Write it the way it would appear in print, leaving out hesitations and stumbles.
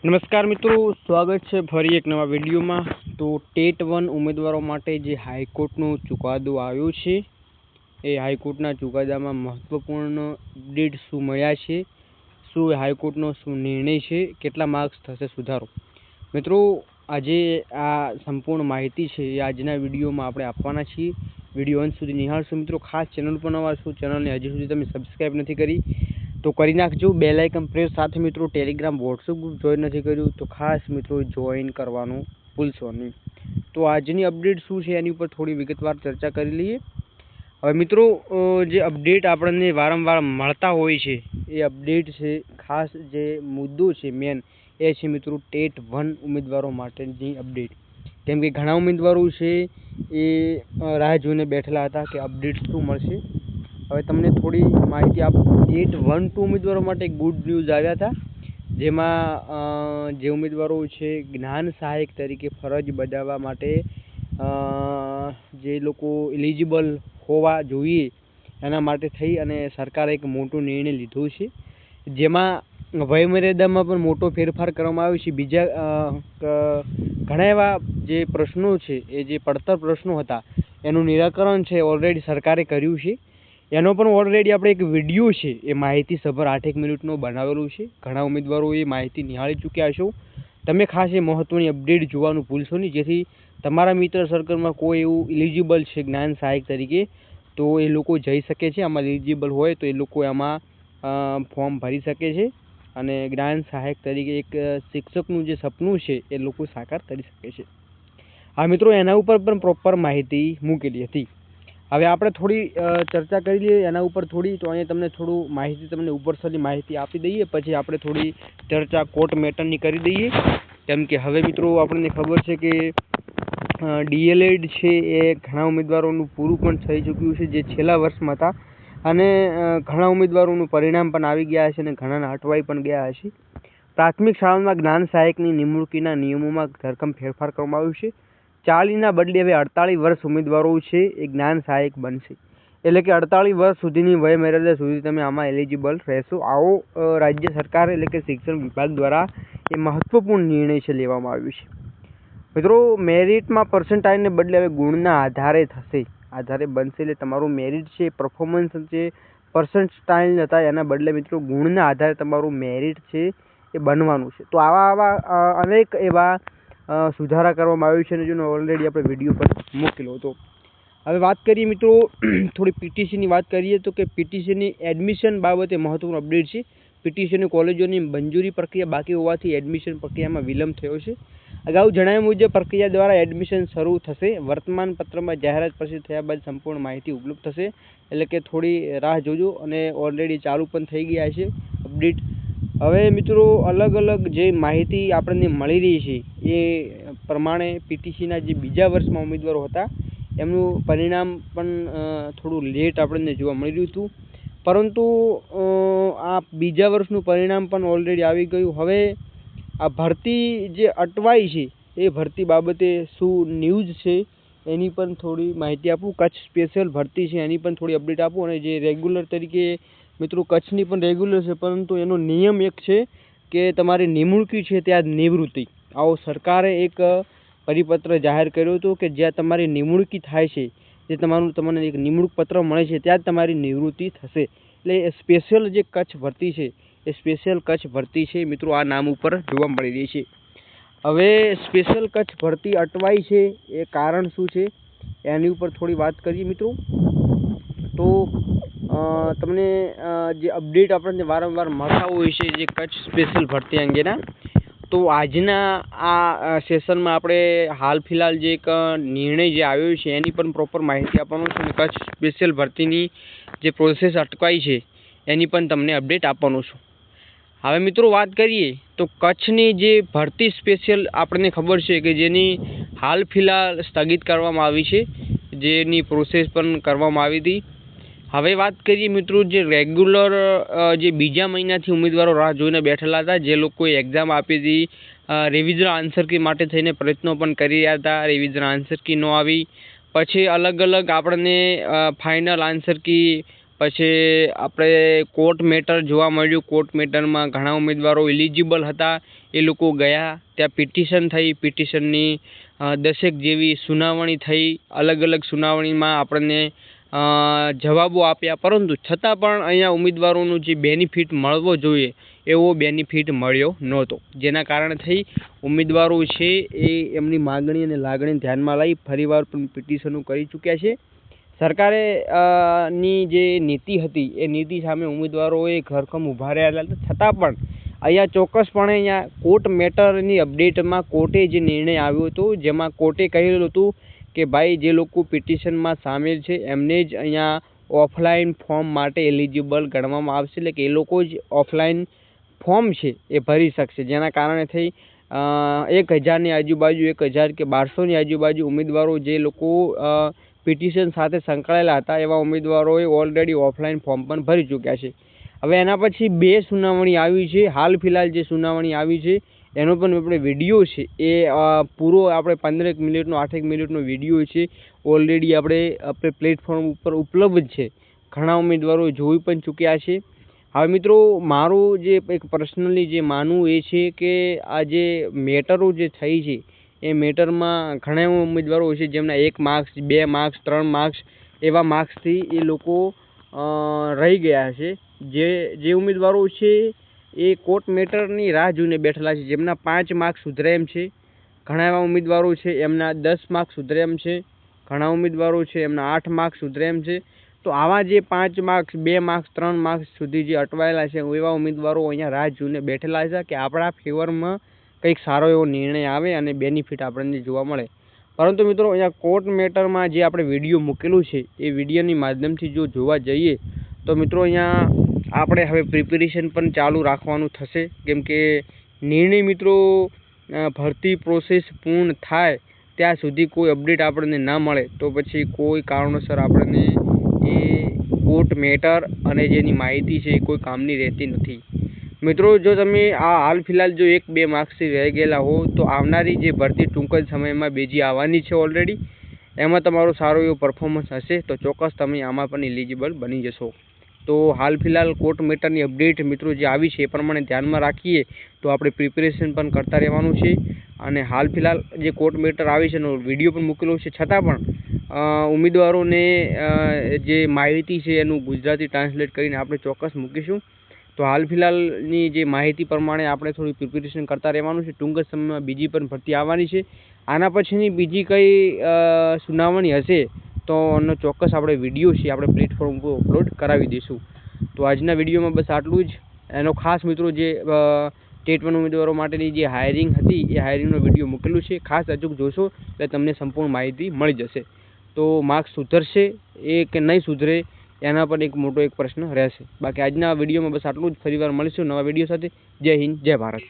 નમસ્કાર મિત્રો, સ્વાગત છે ફરી એક નવા વિડીયોમાં। તો ટેટ 1 ઉમેદવારો માટે જે હાઈકોર્ટનો ચુકાદો આવ્યો છે એ હાઈકોર્ટના ચુકાદામાં મહત્વપૂર્ણ અપડેટ શું મળ્યા છે, શું હાઈકોર્ટનો શું નિર્ણય છે, કેટલા માર્ક્સ થશે સુધારો। મિત્રો, આજે આ સંપૂર્ણ માહિતી છે એ આજના વિડીયોમાં આપણે આપવાના છીએ। વિડીયો અંત સુધી નિહાળશો મિત્રો। ખાસ ચેનલ પર નવા છો, ચેનલને હજી સુધી તમે સબસ્ક્રાઈબ નથી કરી તો કરી નાખજો। બેલ આઇકન પ્રેસ સાથે મિત્રો ટેલિગ્રામ વોટ્સઅપ ગ્રુપ જોઈન નથી કર્યું તો ખાસ મિત્રો જોઈન કરવાનું ભૂલશો નહીં। તો આજની અપડેટ શું છે એની ઉપર થોડી વિગતવાર ચર્ચા કરી લઈએ। હવે મિત્રો, જે અપડેટ આપણને વારંવાર મળતા હોય છે એ અપડેટ છે, ખાસ જે મુદ્દો છે મેન એ છે મિત્રો ટેટ 1 ઉમેદવારો માટેની અપડેટ। કેમ કે ઘણા ઉમેદવારો છે એ રાહ જોઈને બેઠેલા હતા કે અપડેટ શું મળશે। હવે તમને થોડી માહિતી આપું। ટેટ 1-2 ઉમેદવારો માટે ગુડ ન્યૂઝ આવ્યા હતા, જેમાં જે ઉમેદવારો છે જ્ઞાન સહાયક તરીકે ફરજ બજાવવા માટે જે લોકો એલિજિબલ હોવા જોઈએ એના માટે થઈ અને સરકારે એક મોટો નિર્ણય લીધો છે, જેમાં વયમર્યાદામાં પણ મોટો ફેરફાર કરવામાં આવ્યો છે। બીજા ઘણા એવા જે પ્રશ્નો છે એ જે પડતર પ્રશ્નો હતા એનું નિરાકરણ છે ઓલરેડી સરકારે કર્યું છે। એનો પણ ઓલરેડી આપણે એક વિડીયો છે એ માહિતી સભર 8 મિનિટનો બનાવેલું છે। ઘણા ઉમેદવારો એ માહિતી નિહાળી ચૂક્યા છો। તમે ખાસ એ મહત્વની અપડેટ જોવાનું ભૂલશો નહીં, જેથી તમારા મિત્ર સર્કલમાં કોઈ એવું એલિજિબલ છે જ્ઞાન સહાયક તરીકે તો એ લોકો જઈ શકે છે। આમાં એલિજિબલ હોય તો એ લોકો આમાં ફોર્મ ભરી શકે છે અને જ્ઞાન સહાયક તરીકે એક શિક્ષકનું જે સપનું છે એ લોકો સાકાર કરી શકે છે। હા મિત્રો, એના ઉપર પણ પ્રોપર માહિતી મૂકેલી હતી। હવે આપણે થોડી ચર્ચા કરી લઈએ એના ઉપર થોડી। તો અહીંયા તમને થોડું માહિતી તમને ઉપરસરની માહિતી આપી દઈએ, પછી આપણે થોડી ચર્ચા કોર્ટ મેટરની કરી દઈએ। કેમ કે હવે મિત્રો આપણને ખબર છે કે DLED છે એ ઘણા ઉમેદવારોનું પૂરું પણ થઈ ચૂક્યું છે જે છેલ્લા વર્ષમાં હતા, અને ઘણા ઉમેદવારોનું પરિણામ પણ આવી ગયા છે અને ઘણાના અટવાઈ પણ ગયા હશે। પ્રાથમિક શાળામાં જ્ઞાન સહાયકની નિમણૂકીના નિયમોમાં ધરખમ ફેરફાર કરવામાં આવ્યું છે। 40ના બદલે હવે 48 વર્ષ ઉમેદવારો છે એ જ્ઞાન સહાયક બનશે, એટલે કે 48 વર્ષ સુધીની વય મર્યાદા સુધી તમે આમાં એલિજિબલ રહેશો। આવો રાજ્ય સરકાર એટલે કે શિક્ષણ વિભાગ દ્વારા એ મહત્વપૂર્ણ નિર્ણય છે લેવામાં આવ્યો છે। મિત્રો, મેરિટમાં પર્સન્ટાઇલને બદલે હવે ગુણના આધારે થશે, આધારે બનશે। એટલે તમારું મેરિટ છે, પરફોર્મન્સ છે, પર્સન્ટાઇલ હતા એના બદલે મિત્રો ગુણના આધારે તમારું મેરિટ છે એ બનવાનું છે। તો આવા અનેક એવા સુધારા કરવામાં આવ્યું છે અને જેનો ઓલરેડી આપણે વિડીયો પર મૂકેલો હતો। હવે વાત કરીએ મિત્રો થોડી પીટીસીની વાત કરીએ તો કે પીટીસીની એડમિશન બાબતે મહત્વપૂર્ણ અપડેટ છે। પીટીસીની કોલેજોની મંજૂરી પ્રક્રિયા બાકી હોવાથી એડમિશન પ્રક્રિયામાં વિલંબ થયો છે। અગાઉ જણાવ્યા મુજબ પ્રક્રિયા દ્વારા એડમિશન શરૂ થશે। વર્તમાન પત્રમાં જાહેરાત પ્રસિદ્ધ થયા બાદ સંપૂર્ણ માહિતી ઉપલબ્ધ થશે, એટલે કે થોડી રાહ જોજો, અને ઓલરેડી ચાલુ પણ થઈ ગયા છે અપડેટ। હવે મિત્રો, અલગ અલગ જે માહિતી આપણને મળી રહી છે એ પ્રમાણે પીટીસીના જે બીજા વર્ષમાં ઉમેદવારો હતા એમનું પરિણામ પણ થોડું લેટ આપણને જોવા મળી રહ્યું હતું, પરંતુ આ બીજા વર્ષનું પરિણામ પણ ઓલરેડી આવી ગયું। હવે આ ભરતી જે અટવાઈ છે એ ભરતી બાબતે શું ન્યૂઝ છે એની પણ થોડી માહિતી આપું। કચ્છ સ્પેશિયલ ભરતી છે એની પણ થોડી અપડેટ આપું, અને જે રેગ્યુલર તરીકે મિત્રો કચ્છની પણ રેગ્યુલર છે, પરંતુ એનો નિયમ એક છે કે તમારી નિમણૂકી છે ત્યાં નિવૃત્તિ। આવો સરકારે એક પરિપત્ર જાહેર કર્યો હતો કે જ્યાં તમારી નિમણૂકી થાય છે, જે તમને એક નિમણૂક પત્ર મળે છે ત્યાં જ તમારી નિવૃત્તિ થશે। એટલે સ્પેશિયલ જે કચ્છ ભરતી છે એ સ્પેશિયલ કચ્છ ભરતી છે મિત્રો, આ નામ ઉપર જોવા મળી રહી છે। હવે સ્પેશિયલ કચ્છ ભરતી અટવાઈ છે એ કારણ શું છે એની ઉપર થોડી વાત કરીએ મિત્રો। તો તમને જે અપડેટ આપણને વારંવાર મળતા હોય છે જે કચ્છ સ્પેશિયલ ભરતી અંગેના, તો આજના આ સેશનમાં આપણે હાલ ફિલહાલ જે એક નિર્ણય જે આવ્યો છે એની પણ પ્રોપર માહિતી આપવાનું છે, અને કચ્છ સ્પેશિયલ ભરતીની જે પ્રોસેસ અટકાઈ છે એની પણ તમને અપડેટ આપવાનું છું। હવે મિત્રો વાત કરીએ તો કચ્છની જે ભરતી સ્પેશિયલ આપણને ખબર છે કે જેની હાલ ફિલહાલ સ્થગિત કરવામાં આવી છે, જેની પ્રોસેસ પણ કરવામાં આવી હતી। હવે વાત કરીએ મિત્રો જે રેગ્યુલર જે બીજા મહિનાથી ઉમેદવારો રાહ જોઈને બેઠેલા હતા, જે લોકોએ એક્ઝામ આપી હતી, રિવિઝન આન્સર કી માટે થઈને પ્રયત્નો પણ કરી રહ્યા હતા, રિવિઝન આન્સર કી ન આવી, પછી અલગ અલગ આપણને ફાઇનલ આન્સર કી પછી આપણે કોર્ટ મેટર જોવા મળ્યું. કોર્ટ મેટરમાં ઘણા ઉમેદવારો એલિજિબલ હતા, એ લોકો ગયા, ત્યાં પિટિશન થઈ, પિટિશનની 10 જેવી સુનાવણી થઈ. અલગ અલગ સુનાવણીમાં આપણને જવાબો આપ્યા, પરંતુ છતાં પણ અહીંયા ઉમેદવારોનું જે બેનિફિટ મળવો જોઈએ એવો બેનિફિટ મળ્યો નહોતો, જેના કારણે થઈ ઉમેદવારો છે એ એમની માગણી અને લાગણી ધ્યાનમાં લઈ ફરીવાર પણ પિટિશનો કરી ચૂક્યા છે. સરકારે ની જે નીતિ હતી એ નીતિ સામે ઉમેદવારોએ ઘરખમ ઊભા રહેલા હતા, છતાં પણ અહીંયા ચોક્કસપણે અહીંયા કોર્ટ મેટરની અપડેટમાં કોર્ટે જે નિર્ણય આવ્યો હતો, જેમાં કોર્ટે કહેલું હતું કે ભાઈ જે લોકો પિટિશનમાં સામેલ છે એમને જ અહીંયા ઓફલાઈન ફોર્મ માટે એલિજિબલ ગણવામાં આવશે, એટલે કે એ લોકો જ ઓફલાઈન ફોર્મ છે એ ભરી શકશે, જેના કારણે થઈ 1000ની આજુબાજુ 1000 કે 1200ની આજુબાજુ ઉમેદવારો જે લોકો પિટિશન સાથે સંકળાયેલા હતા એવા ઉમેદવારોએ ઓલરેડી ઓફલાઈન ફોર્મ પણ ભરી ચૂક્યા છે. હવે એના પછી 2 સુનાવણી આવી છે. હાલ ફિલહાલ જે સુનાવણી આવી છે એનો પણ આપણે વિડીયો છે એ પૂરો આપણે 15 મિનિટનો 8 મિનિટનો વિડીયો છે ઓલરેડી આપણે પ્લેટફોર્મ ઉપર ઉપલબ્ધ છે. ઘણા ઉમેદવારો જોઈ પણ ચૂક્યા છે. હવે મિત્રો મારું જે એક પર્સનલી જે માનવું એ છે કે આ જે મેટરો જે થઈ છે એ મેટરમાં ઘણા એવા ઉમેદવારો છે જેમના 1 માર્ક્સ 2 માર્ક્સ 3 માર્ક્સ એવા માર્ક્સથી એ લોકો રહી ગયા છે. જે ઉમેદવારો છે એ કોર્ટ મેટરની રાહ જોઈને બેઠેલા છે, જેમના 5 માર્ક્સ સુધરે એમ છે. ઘણા એવા ઉમેદવારો છે એમના 10 માર્ક્સ સુધરે એમ છે. ઘણા ઉમેદવારો છે એમના 8 માર્ક્સ સુધરે એમ છે. તો આવા જે 5 માર્ક્સ 2 માર્ક્સ 3 માર્ક્સ સુધી જે અટવાયેલા છે એવા ઉમેદવારો અહીંયા રાહ જોઈને બેઠેલા છે કે આપણા ફેવરમાં કંઈક સારો એવો નિર્ણય આવે અને બેનિફિટ આપણને જોવા મળે. પરંતુ મિત્રો અહીંયા કોર્ટ મેટરમાં જે આપણે વિડીયો મૂકેલું છે એ વિડીયોની માધ્યમથી જો જોવા જઈએ તો મિત્રો અહીંયા આપણે હવે પ્રિપેરેશન પણ ચાલુ રાખવાનું થશે, કેમ કે નિર્ણય મિત્રો ભરતી પ્રોસેસ પૂર્ણ થાય ત્યાં સુધી કોઈ અપડેટ આપણને ના મળે તો પછી કોઈ કારણોસર આપણને એ કોર્ટ મેટર અને જેની માહિતી છે એ કોઈ કામની રહેતી નથી. મિત્રો જો તમે આ હાલ ફિલહાલ જો 1-2 માર્ક્સથી રહી ગયેલા હો તો આવનારી જે ભરતી ટૂંક જ સમયમાં બીજી આવવાની છે ઓલરેડી, એમાં તમારું સારું એવું પરફોર્મન્સ હશે તો ચોક્કસ તમે આમાં પણ એલિજિબલ બની જશો. તો હાલ ફિલહાલ કોર્ટ મેટરની અપડેટ મિત્રો જે આવી છે એ પ્રમાણે ધ્યાનમાં રાખીએ તો આપણે પ્રિપેરેશન પણ કરતા રહેવાનું છે. અને હાલ ફિલહાલ જે કોર્ટ મેટર આવી છે એનો વિડીયો પણ મૂકેલો છે, છતાં પણ ઉમેદવારોને જે માહિતી છે એનું ગુજરાતી ટ્રાન્સલેટ કરીને આપણે ચોક્કસ મૂકીશું. તો હાલ ફિલહાલની જે માહિતી પ્રમાણે આપણે થોડી પ્રિપેરેશન કરતા રહેવાનું છે. ટૂંક જ સમયમાં બીજી પણ ભરતી આવવાની છે. આના પછીની બીજી કઈ સુનાવણી હશે તો એનો ચોક્કસ આપણે વિડીયો છે આપણે પ્લેટફોર્મ ઉપર અપલોડ કરાવી દઈશું. તો આજના વિડીયોમાં બસ આટલું જ. એનો ખાસ મિત્રો જે ટેટ 1 ઉમેદવારો માટેની જે હાયરિંગ હતી એ હાયરિંગનો વિડીયો મૂકેલું છે, ખાસ અચૂક જોશો એટલે તમને સંપૂર્ણ માહિતી મળી જશે. તો માર્ક્સ સુધરશે એ કે નહીં સુધરે એના પર એક મોટો પ્રશ્ન રહેશે. બાકી આજના વિડીયોમાં બસ આટલું જ. ફરીવાર મળીશું નવા વિડીયો સાથે. જય હિન્દ, જય ભારત.